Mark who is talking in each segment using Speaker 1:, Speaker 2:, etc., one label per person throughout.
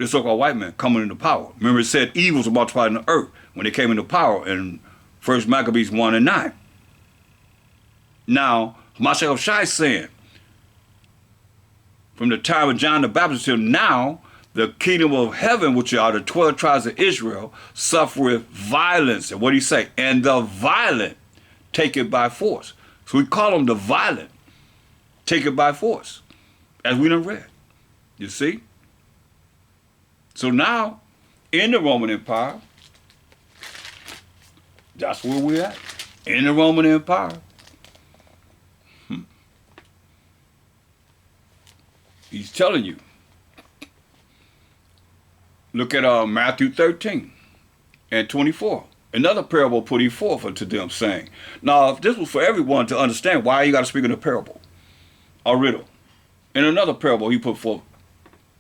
Speaker 1: the so-called white man coming into power. Remember, it said evil was multiplied in the earth when they came into power in 1 Maccabees 1 and 9. Now, MASHAYACH is saying, from the time of John the Baptist till now, the kingdom of heaven, which are the 12 tribes of Israel, suffereth violence. And what do he say? And the violent take it by force. So we call them the violent, take it by force, as we done read. You see? So now, in the Roman Empire, that's where we're at. In the Roman Empire. He's telling you. Look at Matthew 13 and 24. Another parable put he forth unto them, saying. Now, if this was for everyone to understand, why you got to speak in a parable, a riddle. In another parable he put forth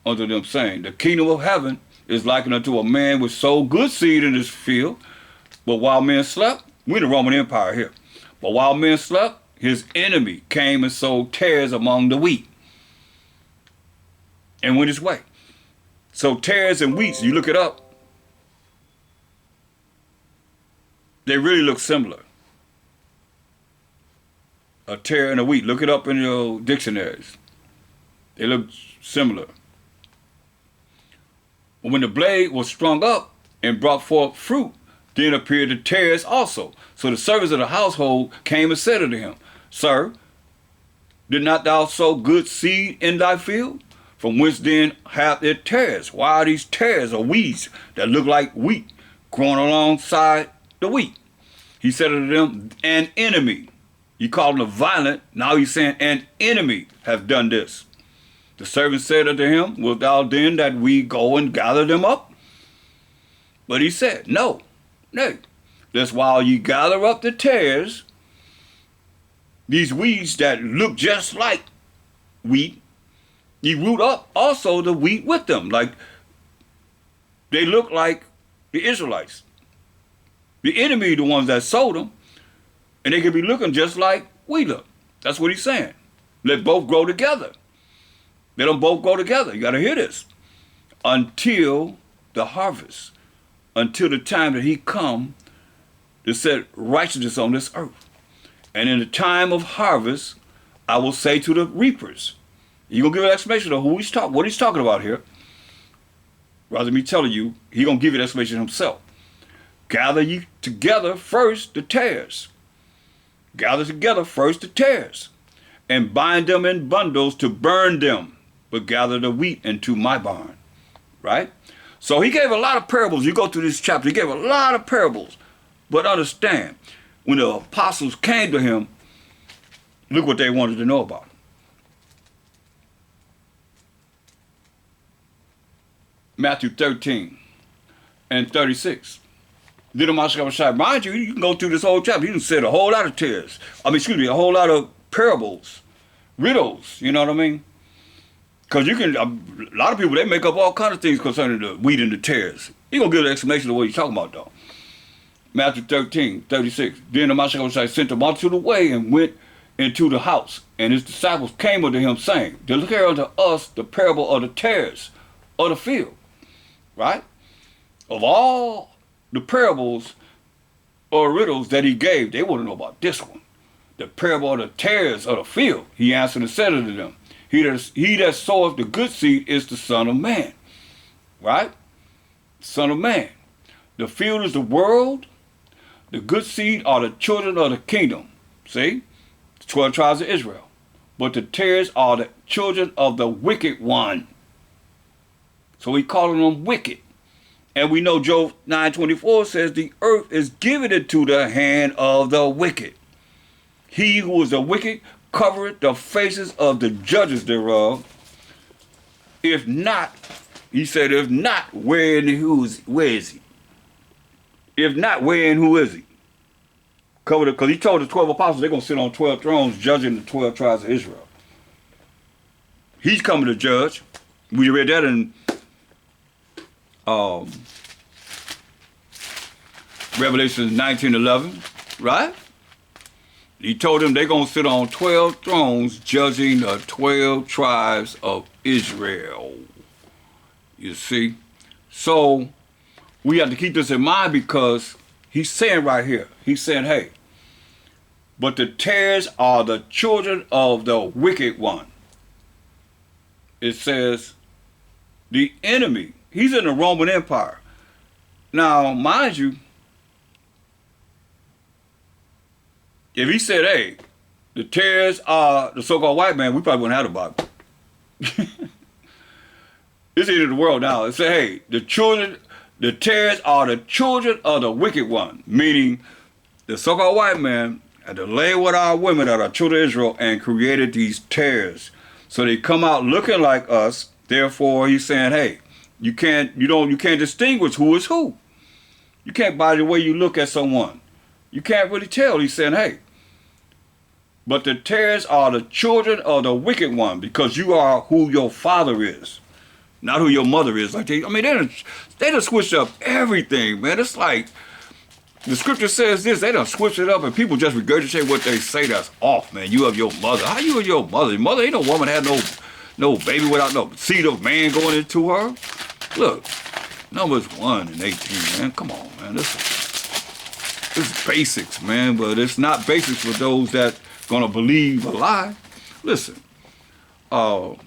Speaker 1: unto them, saying, the kingdom of heaven is likened unto a man which sowed good seed in his field, but while men slept, we're in the Roman Empire here, but while men slept, his enemy came and sowed tares among the wheat and went his way. So tares and wheats, you look it up, they really look similar. A tare and a wheat, look it up in your dictionaries. They look similar. But when the blade was sprung up and brought forth fruit, then appeared the tares also. So the servants of the household came and said unto him, Sir, did not thou sow good seed in thy field? From whence then hath it tares? Why are these tares or weeds that look like wheat growing alongside the wheat? He said unto them, an enemy. He called them violent. Now he's saying an enemy hath done this. The servant said unto him, wilt thou then that we go and gather them up? But he said, no, nay. Lest while ye gather up the tares, these weeds that look just like wheat, ye root up also the wheat with them. Like they look like the Israelites. The enemy, the ones that sowed them, and they could be looking just like we look. That's what he's saying. Let both grow together. Let them both grow together. You got to hear this. Until the harvest, until the time that he come to set righteousness on this earth. And in the time of harvest, I will say to the reapers, you're going to give an explanation of what he's talking about here. Rather than me telling you, he's going to give you an explanation himself. Gather ye together first the tares. Gather together first the tares, and bind them in bundles to burn them, but gather the wheat into my barn. Right? So he gave a lot of parables. You go through this chapter, he gave a lot of parables. But understand, when the apostles came to him, look what they wanted to know about him. Matthew 13 and 36. Then the MASHAYACH, mind you, you can go through this whole chapter. He said a whole lot of tears. A whole lot of parables, riddles, you know what I mean? Because you can, a lot of people, they make up all kinds of things concerning the wheat and the tares. He's going to give an explanation of what he's talking about, though. Matthew 13, 36. Then the MASHAYACH sent the multitude away and went into the house. And his disciples came unto him, saying, declare unto us the parable of the tares of the field. Right? Of all the parables or riddles that he gave, they want to know about this one. The parable of the tares of the field. He answered and said unto them, he that soweth the good seed is the Son of Man. Right? Son of Man. The field is the world. The good seed are the children of the kingdom. See? The 12 tribes of Israel. But the tares are the children of the wicked one. So he calling them wicked. And we know Job 9:24 says the earth is given into the hand of the wicked. He who is the wicked covereth the faces of the judges thereof. If not, he said, if not, where is he? If not, where and who is he? Covered it, because he told the 12 apostles they're going to sit on 12 thrones judging the 12 tribes of Israel. He's coming to judge. We read that in Revelation 19:11, right? He told them they're going to sit on 12 thrones judging the 12 tribes of Israel. You see? So we have to keep this in mind because he's saying right here, he's saying, hey, but the tares are the children of the wicked one. It says the enemy. He's in the Roman Empire. Now, mind you, if he said, hey, the tares are the so-called white man, we probably wouldn't have the Bible. It's the end of the world now. It said, hey, the tares are the children of the wicked one, meaning the so-called white man had to lay with our women that are children of Israel and created these tares. So they come out looking like us. Therefore, he's saying, hey, you can't distinguish who is who. You can't, by the way you look at someone, you can't really tell. He's saying, hey, but the tares are the children of the wicked one, because you are who your father is, not who your mother is. Like they done switched up everything, man. It's like the scripture says this, they done switched it up, and people just regurgitate what they say that's off, man. You have your mother. How you and your mother? Your mother ain't no woman had no baby without no seed of man going into her. Look, Numbers 1 and 18, man. Come on, man. This is basics, man, but it's not basics for those that gonna believe a lie. Listen, Numbers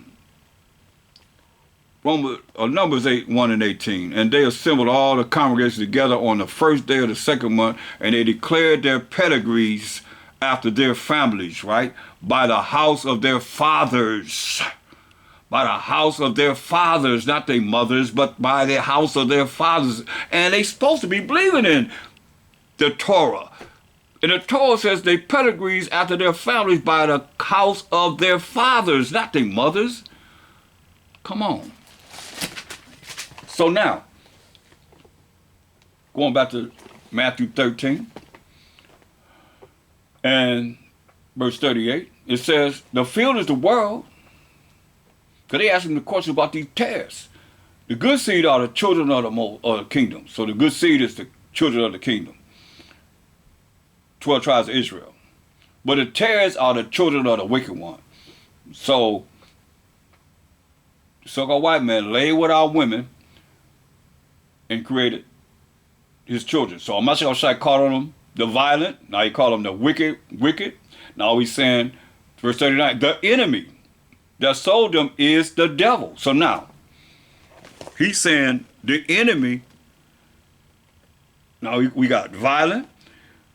Speaker 1: 1 and 18, and they assembled all the congregations together on the first day of the second month, and they declared their pedigrees after their families, right? By the house of their fathers. By the house of their fathers, not their mothers, but by the house of their fathers. And they supposed to be believing in the Torah. And the Torah says they pedigrees after their families by the house of their fathers, not their mothers. Come on. So now, going back to Matthew 13 and verse 38, it says, the field is the world. Because they asked him the question about these tares. The good seed are the children of the kingdom. So the good seed is the children of the kingdom. 12 tribes of Israel. But the tares are the children of the wicked one. So the so-called white man lay with our women and created his children. So MASHAYACH called them the violent. Now he called them the wicked. Now he's saying, verse 39, the enemy that sold them is the devil. So now, he's saying the enemy, now we got violent,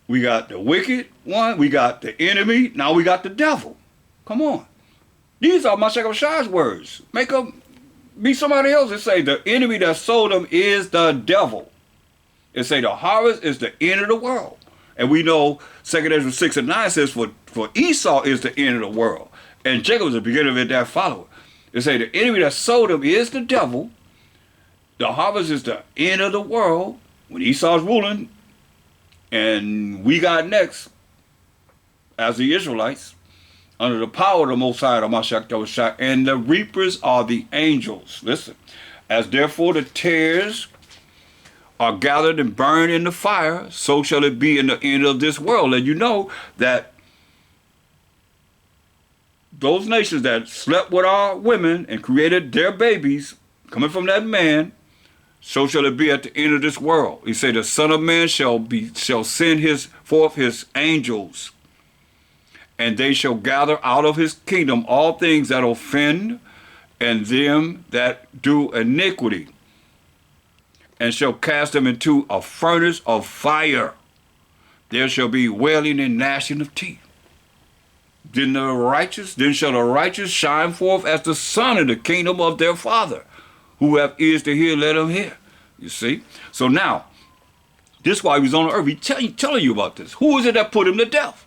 Speaker 1: we got the wicked one, we got the enemy, now we got the devil. Come on. These are MASHAYACH's words. Make them be somebody else and say the enemy that sold them is the devil. And say the harvest is the end of the world. And we know 2 Ezra 6 and 9 says for Esau is the end of the world. And Jacob was the beginning of it that followed. They say the enemy that sold him is the devil. The harvest is the end of the world. When Esau's ruling, and we got next, as the Israelites, under the power of the Most High, the MASHAYACH, and the reapers are the angels. Listen, as therefore the tares are gathered and burned in the fire, so shall it be in the end of this world. And you know that those nations that slept with our women and created their babies coming from that man, so shall it be at the end of this world. He said, the Son of Man shall send forth his angels, and they shall gather out of his kingdom all things that offend and them that do iniquity, and shall cast them into a furnace of fire. There shall be wailing and gnashing of teeth. Then shall the righteous shine forth as the sun in the kingdom of their Father. Who have ears to hear, let them hear. You see? So now, this is why he was on the earth. He's telling you about this. Who is it that put him to death?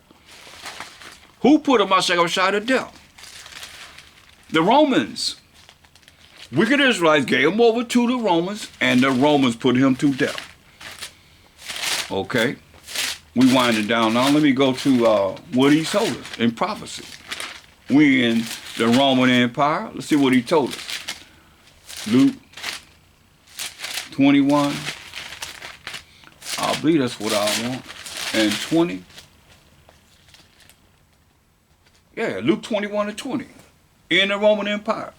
Speaker 1: Who put MASHAYACH to death? The Romans. Wicked Israelites gave him over to the Romans, and the Romans put him to death. Okay? We winding down now. Let me go to what he told us in prophecy. We in the Roman Empire. Let's see what he told us. Luke 21. I believe that's what I want. And 20. Yeah, Luke 21 and 20. In the Roman Empire.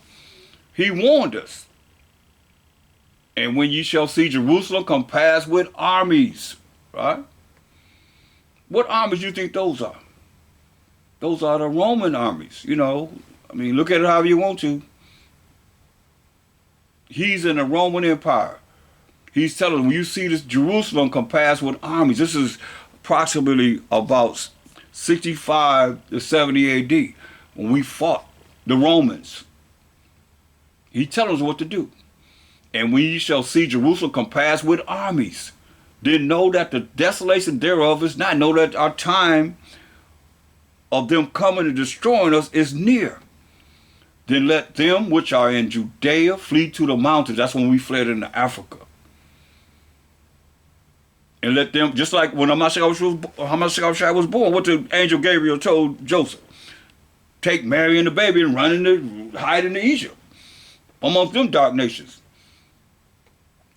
Speaker 1: He warned us. And when ye shall see Jerusalem compassed with armies, right? What armies you think those are? Those are the Roman armies, you know. I mean, look at it however you want to. He's in the Roman Empire. He's telling them, when you see this Jerusalem compassed with armies, this is approximately about 65 to 70 AD, when we fought the Romans. He's telling us what to do. And when ye shall see Jerusalem compassed with armies, then know that the desolation thereof is not. Know that our time of them coming and destroying us is near. Then let them which are in Judea flee to the mountains. That's when we fled into Africa. And let them, just like when MASHAYACH was born, what the angel Gabriel told Joseph, take Mary and the baby and hide into Egypt, amongst them dark nations.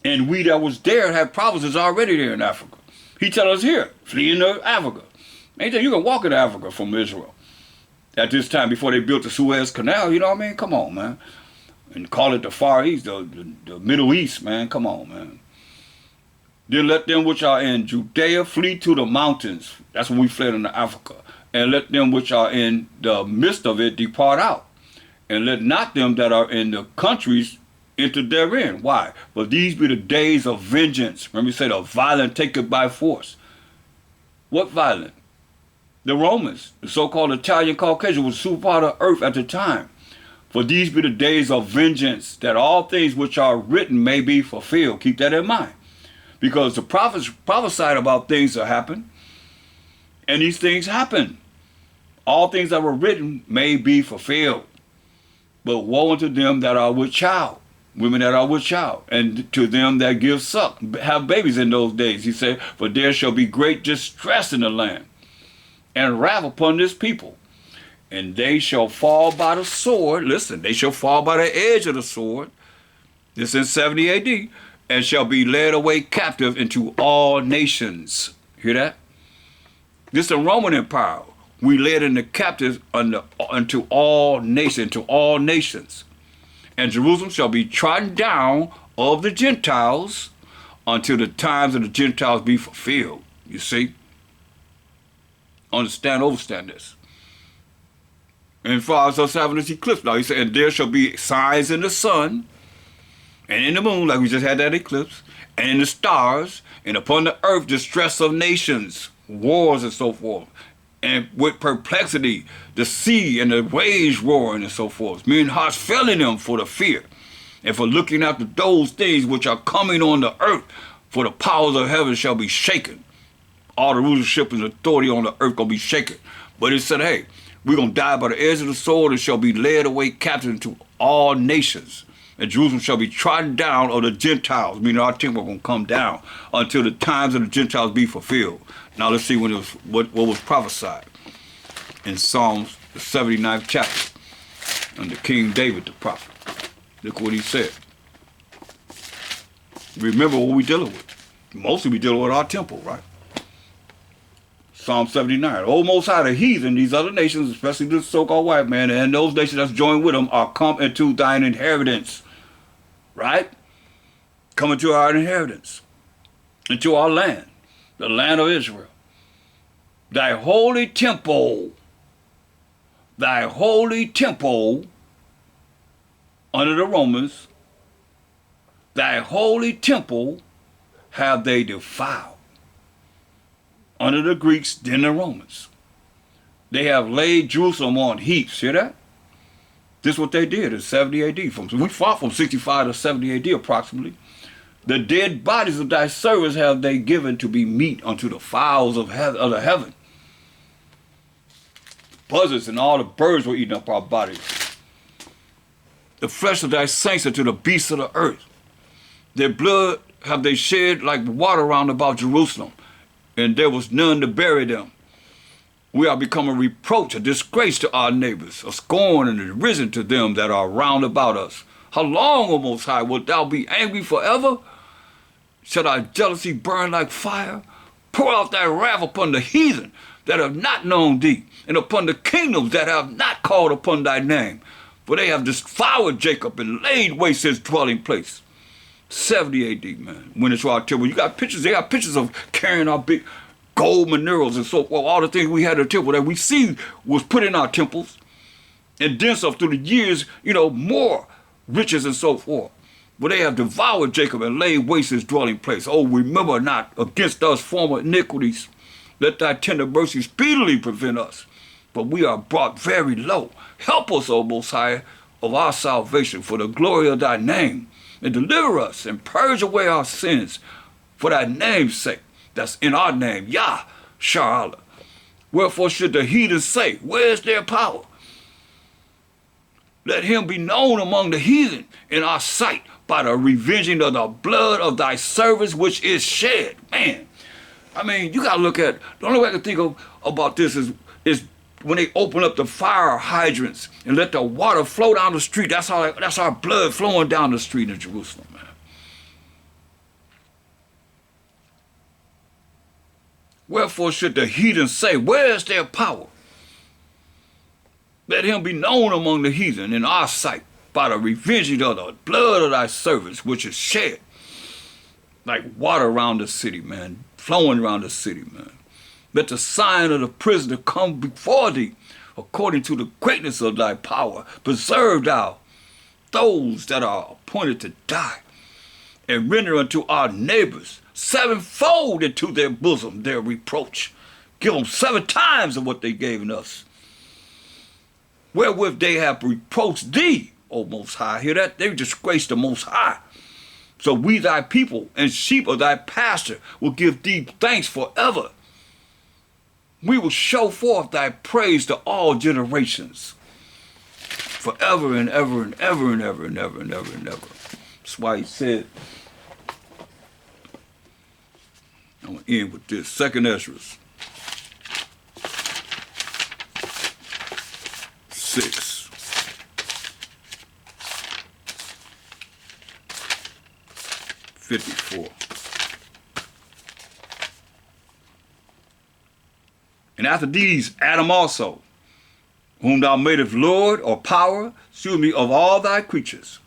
Speaker 1: And we that was there had provinces already there in Africa. He tell us here, flee into Africa. Ain't that you can walk into Africa from Israel at this time before they built the Suez Canal, you know what I mean? Come on, man. And call it the Far East, the Middle East, man. Come on, man. Then let them which are in Judea flee to the mountains. That's when we fled into Africa. And let them which are in the midst of it depart out. And let not them that are in the countries enter therein. Why? But these be the days of vengeance. Remember, he said, "A violent take it by force." What violent? The Romans, the so-called Italian Caucasian, was the superpower of earth at the time. For these be the days of vengeance, that all things which are written may be fulfilled. Keep that in mind. Because the prophets prophesied about things that happen, and these things happen. All things that were written may be fulfilled. But woe unto them that are with child, women that are with child, and to them that give suck, have babies in those days. He said, for there shall be great distress in the land, and wrath upon this people. And they shall fall by the sword. Listen, they shall fall by the edge of the sword. This is 70 AD. And shall be led away captive into all nations. Hear that? This is the Roman Empire. We led into captives unto all nations. And Jerusalem shall be trodden down of the Gentiles until the times of the Gentiles be fulfilled. You see? Overstand this. And far as us having this eclipse now, he said, and there shall be signs in the sun, and in the moon, like we just had that eclipse, and in the stars, and upon the earth, distress of nations, wars and so forth. And with perplexity, the sea and the waves roaring and so forth. Men hearts failing them for the fear, and for looking after those things which are coming on the earth, for the powers of heaven shall be shaken. All the rulership and authority on the earth gonna be shaken. But it said, hey, we're gonna die by the edge of the sword and shall be led away captive into all nations. And Jerusalem shall be trodden down of the Gentiles, meaning our temple going to come down until the times of the Gentiles be fulfilled. Now let's see what was prophesied in Psalms, the 79th chapter, under King David the prophet. Look what he said. Remember what we're dealing with. Mostly we dealing with our temple, right? Psalm 79. O Most High, the heathen, these other nations, especially the so-called white man, and those nations that's joined with them, are come into thine inheritance. Right? Coming to our inheritance, into our land, the land of Israel. Thy holy temple, under the Romans, thy holy temple have they defiled. Under the Greeks, then the Romans. They have laid Jerusalem on heaps. Hear that? This is what they did in 70 AD. We fought from 65 to 70 AD approximately. The dead bodies of thy servants have they given to be meat unto the fowls of the heaven. Buzzards and all the birds were eating up our bodies. The flesh of thy saints unto the beasts of the earth. Their blood have they shed like water round about Jerusalem, and there was none to bury them. We are become a reproach, a disgrace to our neighbors, a scorn and a derision to them that are round about us. How long, O Most High, wilt thou be angry forever? Shall thy jealousy burn like fire? Pour out thy wrath upon the heathen that have not known thee, and upon the kingdoms that have not called upon thy name. For they have devoured Jacob and laid waste his dwelling place. 70 AD, man, went into our temple. You got pictures, they got pictures of carrying our big gold minerals and so forth, all the things we had in the temple that we see was put in our temples. And then so through the years, you know, more riches and so forth. But they have devoured Jacob and laid waste his dwelling place. Oh, remember not against us former iniquities. Let thy tender mercy speedily prevent us. For we are brought very low. Help us, O Most High, of our salvation, for the glory of thy name. And deliver us and purge away our sins for thy name's sake. That's in our name, YAHAWASHI. Wherefore should the heathen say, where is their power? Let him be known among the heathen in our sight by the revenging of the blood of thy servants which is shed. Man, I mean, you gotta look at, the only way I can think of about this is when they open up the fire hydrants and let the water flow down the street. That's our blood flowing down the street in Jerusalem, man. Wherefore should the heathen say, where is their power? Let him be known among the heathen in our sight by the revenging of the blood of thy servants, which is shed like water around the city, man, flowing around the city, man. Let the sign of the prisoner come before thee, according to the greatness of thy power. Preserve thou those that are appointed to die, and render unto our neighbors sevenfold into their bosom their reproach. Give them 7 times of what they gave us. Wherewith they have reproached thee, O Most High. Hear that? They disgraced the Most High. So we thy people and sheep of thy pasture will give thee thanks forever. We will show forth thy praise to all generations. Forever and ever and ever and ever and ever and ever and ever. That's why he said, I'm going to end with this. 2nd Ezra 6. 54. And after these, Adam also, whom thou madest Lord or power, of all thy creatures.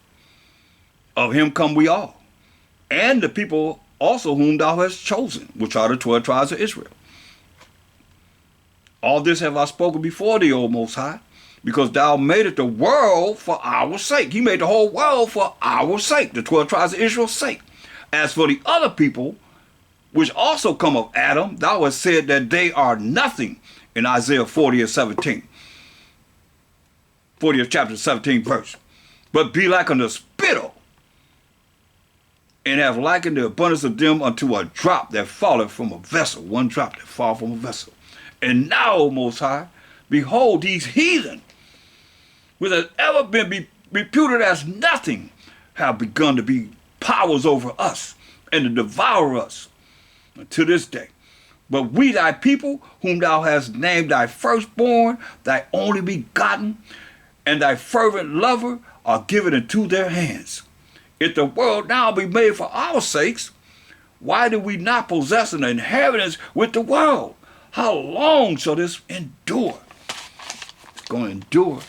Speaker 1: Of him come we all. And the people also whom thou hast chosen, which are the 12 tribes of Israel. All this have I spoken before thee, O Most High, because thou madest the world for our sake. He made the whole world for our sake, the 12 tribes of Israel's sake. As for the other people, which also come of Adam, thou hast said that they are nothing in Isaiah 40 and 17. 40th chapter 17 verse. But be like unto spittle, and have likened the abundance of them unto a drop that falleth from a vessel. One drop that fall from a vessel. And now, O Most High, behold, these heathen, which have ever been reputed as nothing, have begun to be powers over us and to devour us to this day. But we thy people, whom thou hast named thy firstborn, thy only begotten, and thy fervent lover, are given into their hands. If the world now be made for our sakes, why do we not possess an inheritance with the world? How long shall this endure? It's going to endure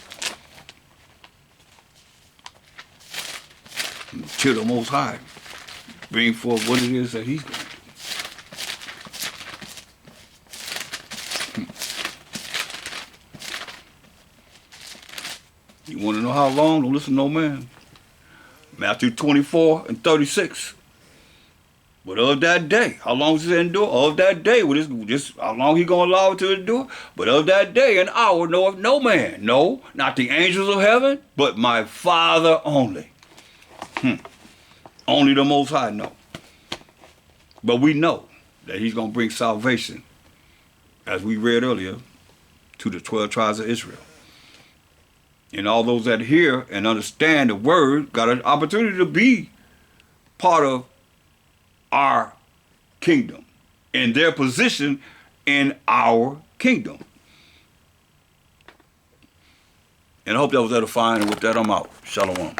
Speaker 1: until the Most High bring forth what it is that he's going to do. You want to know how long? Don't listen to no man. Matthew 24 and 36. But of that day, how long does it endure? Of that day, how long he going to allow it to endure? But of that day and hour knoweth no man. No, not the angels of heaven, but my Father only. Only the Most High know. But we know that he's going to bring salvation, as we read earlier, to the 12 tribes of Israel. And all those that hear and understand the word got an opportunity to be part of our kingdom and their position in our kingdom. And I hope that was edifying. And with that, I'm out. Shalom.